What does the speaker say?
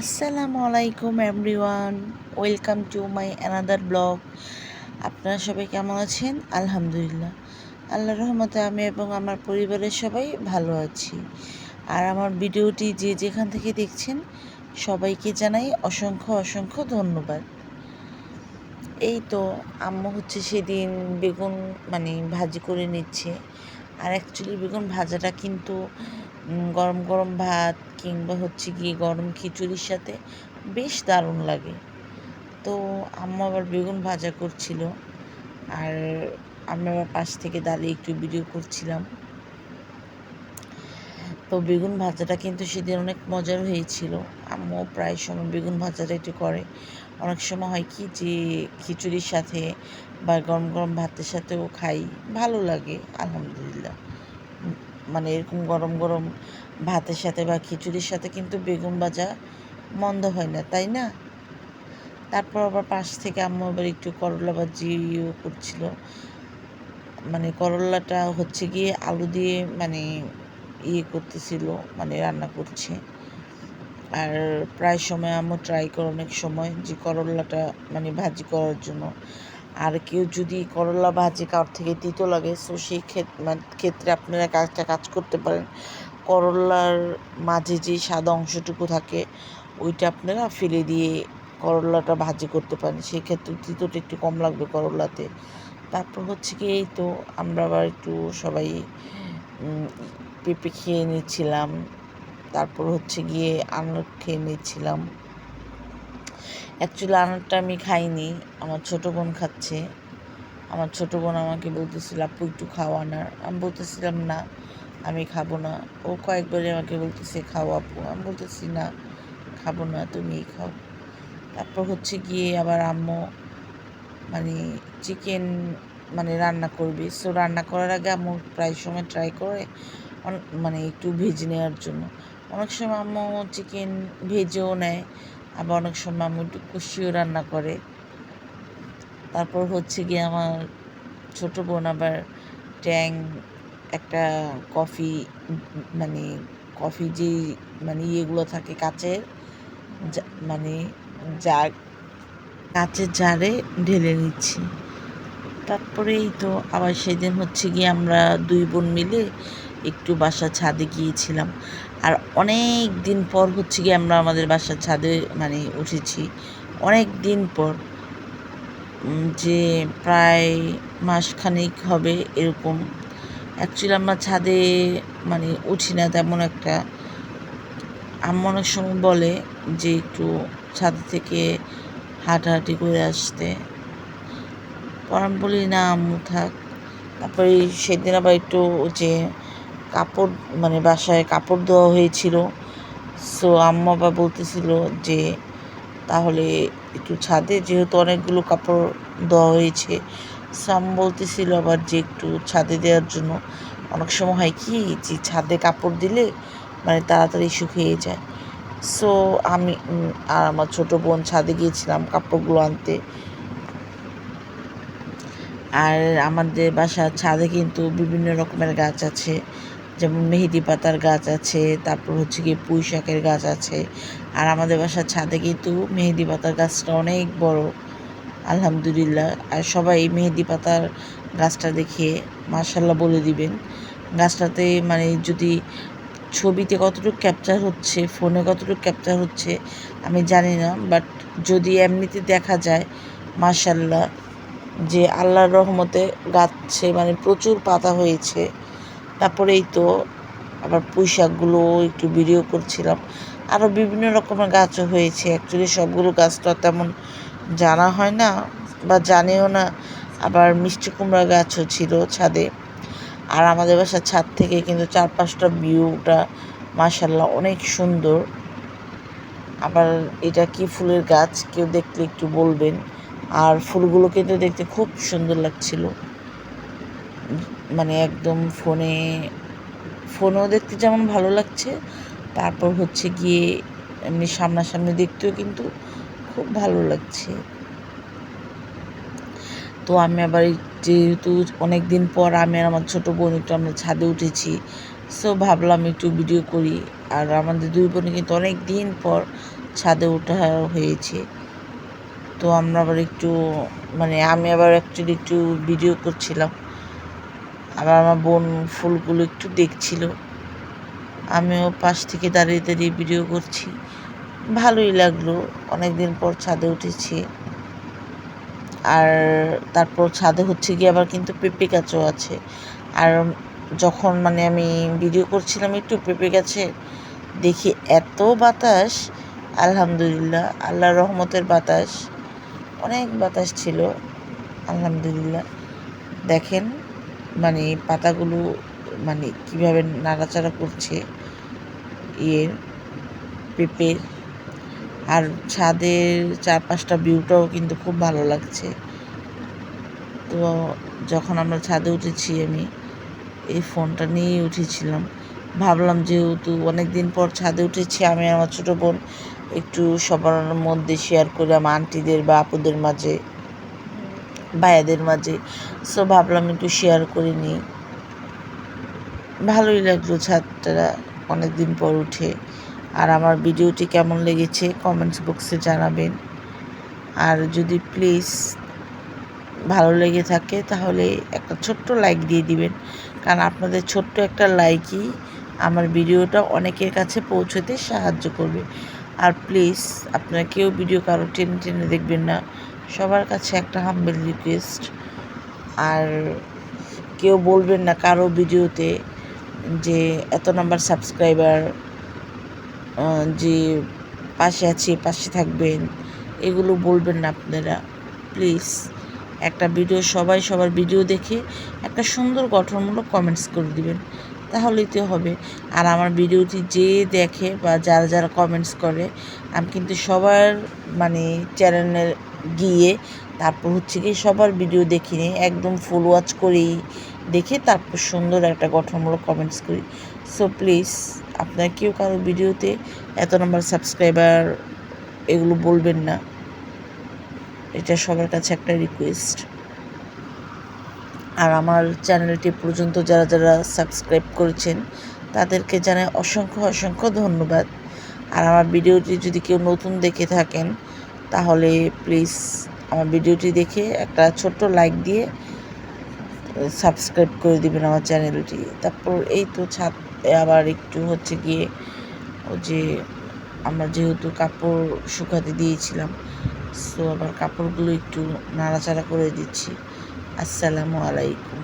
আসসালামু আলাইকুম everyone, welcome to my another blog. আপনারা সবাই কেমন আছেন? আলহামদুলিল্লাহ, আল্লাহর রহমতে আমি এবং আমার পরিবারের সবাই ভালো আছি। আর আমার ভিডিওটি যে যেখান থেকে দেখছেন সবাইকে জানাই অসংখ্য অসংখ্য ধন্যবাদ। এই তো আম্মু সেদিন বেগুন ভাজি করে নিচ্ছে। আর অ্যাকচুয়ালি বেগুন ভাজাটা কিন্তু গরম গরম ভাত কিংবা গিয়ে গরম খিচুড়ির সাথে বেশ দারুণ লাগে। তো আম্মু আবার বেগুন ভাজা করছিল, আর আমি আবার পাশ থেকে দাঁড়িয়ে একটু ভিডিও করছিলাম। তো বেগুন ভাজাটা কিন্তু সেদিন অনেক মজার হয়েছিল। আম্মু প্রায় সময় বেগুন ভাজাটা একটু করে। অনেক সময় হয় কি যে খিচুড়ির সাথে বা গরম গরম ভাতের সাথেও খাই, ভালো লাগে আলহামদুলিল্লাহ। এরকম গরম গরম ভাতের সাথে বা খিচুড়ির সাথে কিন্তু বেগুন ভাজা মন্দ হয় না, তাই না? তারপর আবার পাশ থেকে আম্মু আবার একটু করলা ভাজিও করছিল। করলাটা গিয়ে আলু দিয়ে করতেছিল, রান্না করছে। আর প্রায় সময় আম্মু ট্রাই করে অনেক সময় যে করলাটা ভাজি করার জন্য। আর কেউ যদি করলা ভাজি কারোর থেকে তিতো লাগে, সো সেই ক্ষেত্রে আপনারা একটা কাজ করতে পারেন। করলার মাঝে যে সাদা অংশটুকু থাকে ওইটা আপনারা ফেলে দিয়ে করলাটা ভাজি করতে পারেন, সেক্ষেত্রে তিতোটা একটু কম লাগবে করলাতে। তারপর কি এই তো আমরা আবার একটু সবাই পেঁপে খেয়ে নিচ্ছিলাম। তারপর গিয়ে আনার খেয়ে নিচ্ছিলাম। অ্যাকচুয়ালি আনারটা আমি খাইনি, আমার ছোটো বোন খাচ্ছে। আমার ছোটো বোন আমাকে বলতেছিল, আপু একটু খাও আনার। আমি বলতেছিলাম না, আমি খাবো না। ও কয়েকবারই আমাকে বলতেছে খাও আপু, আমি বলতেছি না, খাবো না, তুমিই খাও। তারপর গিয়ে আবার আম্মু চিকেন রান্না করবে। সো রান্না করার আগে আম্মু প্রায় সময় ট্রাই করে একটু ভেজে নেওয়ার জন্য। অনেক সময় আম্মু চিকেন ভেজেও নেয়, আবার অনেক সময় আম্মু একটু কষিয়েও রান্না করে। তারপর গিয়ে আমার ছোটো বোন আবার ট্যাং একটা কফি কফি যে ইয়েগুলো থাকে কাচের, জাগ, কাচের জারে ঢেলে নিচ্ছি। তারপরেই তো আবার সেদিন গিয়ে আমরা দুই বোন মিলে একটু বাসার ছাদে গিয়েছিলাম। আর অনেক দিন পর গিয়ে আমরা আমাদের বাসার ছাদে উঠেছি, অনেক দিন পর, যে প্রায় মাসখানেক হবে এরকম। অ্যাকচুয়ালি আমরা ছাদে উঠি না তেমন একটা। আম্মু অনেক সময় বলে যে একটু ছাদ থেকে হাঁটাহাঁটি করে আসতে, পর আমি বলি না আম্মু থাক। তারপরে সেদিন আবার একটু যে কাপড় বাসায় কাপড় দেওয়া হয়েছিল, সো আম্মু আবার বলতেছিল যে তাহলে একটু ছাদে, যেহেতু অনেকগুলো কাপড় দেওয়া হয়েছে, সো আম্মু বলতেছিল আবার যে একটু ছাদে দেওয়ার জন্য। অনেক সময় হয় কি যে ছাদে কাপড় দিলে তাড়াতাড়ি শুকিয়ে যায়। সো আমি আর আমার ছোটো বোন ছাদে গিয়েছিলাম কাপড়গুলো আনতে। আর আমাদের বাসার ছাদে কিন্তু বিভিন্ন রকমের গাছ আছে, যেমন মেহেদি পাতার গাছ আছে, তারপর গিয়ে পুঁই শাকের গাছ আছে। আর আমাদের বাসার ছাদে কিন্তু মেহেদি পাতার গাছটা অনেক বড় আলহামদুলিল্লাহ। আর সবাই মেহেদি পাতার গাছটা দেখে মাশাল্লাহ বলে দিবেন। গাছটাতে যদি ছবিতে কতটুকু ক্যাপচার হচ্ছে, ফোনে কতটুকু ক্যাপচার হচ্ছে আমি জানি না, বাট যদি এমনিতে দেখা যায় মাশাল্লাহ যে আল্লাহর রহমতে গাছে প্রচুর পাতা হয়েছে। তারপরে এই তো আবার পুঁই শাকগুলো একটু ভিডিও করছিলাম। আরও বিভিন্ন রকমের গাছও হয়েছে। অ্যাকচুয়ালি সবগুলো গাছ তো তেমন জানা হয় না বা জানিও না। আবার মিষ্টি কুমড়া গাছও ছিল ছাদে। আর আমাদের বাসার ছাদ থেকে কিন্তু চারপাশটা ভিউটা মাশাল্লাহ অনেক সুন্দর। আবার এটা কি ফুলের গাছ, কেউ দেখলে একটু বলবেন। আর ফুলগুলো কিন্তু দেখতে খুব সুন্দর লাগছিল, একদম ফোনেও দেখতে যেমন ভালো লাগছে, তারপর গিয়ে এমনি সামনাসামনি দেখতেও কিন্তু খুব ভালো লাগছে। তো আমি আবার যেহেতু অনেক দিন পর আমি আর আমার ছোটো বোন একটু আমরা ছাদে উঠেছি, সো ভাবলাম একটু ভিডিও করি। আর আমাদের দুই বোনে কিন্তু অনেক দিন পর ছাদে ওঠা হয়েছে। তো আমরা আবার একটু আমি আবার অ্যাকচুয়ালি একটু ভিডিও করছিলাম, আবার আমার বোন ফুলগুলো একটু দেখছিল, আমিও পাশ থেকে দাঁড়িয়ে দাঁড়িয়ে ভিডিও করছি। ভালোই লাগলো, অনেক দিন পর ছাদে উঠেছি। আর তারপর ছাদে হচ্ছে গিয়ে আবার কিন্তু পেঁপে গাছও আছে। আর যখন আমি ভিডিও করছিলাম একটু পেঁপে গাছে দেখি এত বাতাস, আলহামদুলিল্লাহ, আল্লাহর রহমতের বাতাস, অনেক বাতাস ছিল আলহামদুলিল্লাহ। দেখেন পাতাগুলো কীভাবে নাড়াচাড়া করছে পেঁপের। আর ছাদের চারপাশটা ভিউটাও কিন্তু খুব ভালো লাগছে। তো যখন আমরা ছাদে উঠেছি, আমি এই ফোনটা নিয়েই উঠেছিলাম। ভাবলাম যেহেতু অনেক দিন পর ছাদে উঠেছি, আমি আমার ছোটো বোন একটু সবার মধ্যে শেয়ার করি, আমার আন্টিদের বা আপুদের মাঝে, ভাইয়াদের মাঝে। সো ভাবলাম একটু শেয়ার করে নিই। ভালোই লাগলো ছাদটা অনেক দিন পর উঠে। আর আমার ভিডিওটি কেমন লেগেছে কমেন্টস বক্সে জানাবেন। আর যদি প্লিজ ভালো লেগে থাকে তাহলে একটা ছোট্ট লাইক দিয়ে দিবেন, কারণ আপনাদের ছোট্ট একটা লাইকই আমার ভিডিওটা অনেকের কাছে পৌঁছতে সাহায্য করবে। আর প্লিজ আপনারা কেউ ভিডিও কারো টেনে টেনে দেখবেন না, সবার কাছে একটা হাম্বেল রিকোয়েস্ট। আর কেউ বলবেন না কারো ভিডিওতে যে এত নাম্বার সাবস্ক্রাইবার, যে পাশে আছি, পাশে থাকবেন, এগুলো বলবেন না আপনারা। প্লিজ একটা ভিডিও সবার ভিডিও দেখে একটা সুন্দর গঠনমূলক কমেন্টস করে দিবেন, তাহলেই তো হবে। আর আমার ভিডিওটি যে দেখে বা যারা কমেন্টস করে, আমি কিন্তু সবার চ্যানেলে গিয়ে তারপর হচ্ছে গিয়ে সবার ভিডিও দেখিনি, একদম ফুল ওয়াচ করেই দেখে তারপর সুন্দর একটা গঠনমূলক কমেন্টস করি। সো প্লিজ আপনারা কেউ কারো ভিডিওতে এত নম্বর সাবস্ক্রাইবার এগুলো বলবেন না, এটা সবার কাছে একটা রিকোয়েস্ট। আর আমার চ্যানেলটি পর্যন্ত যারা সাবস্ক্রাইব করেছেন তাদেরকে জানাই অসংখ্য ধন্যবাদ। আর আমার ভিডিওটি যদি কেউ নতুন দেখে থাকেন তাহলে প্লিজ আমার ভিডিওটি দেখে একটা ছোট্ট লাইক দিয়ে সাবস্ক্রাইব করে দিবেন আমার চ্যানেলটি। তারপর এই তো ছাদ আবার একটু হচ্ছে গিয়ে যে আমরা যেহেতু কাপড় শুকাতে দিয়েছিলাম, সো আবার কাপড়গুলো একটু নাড়াচাড়া করে দিচ্ছি। আসসালামু আলাইকুম।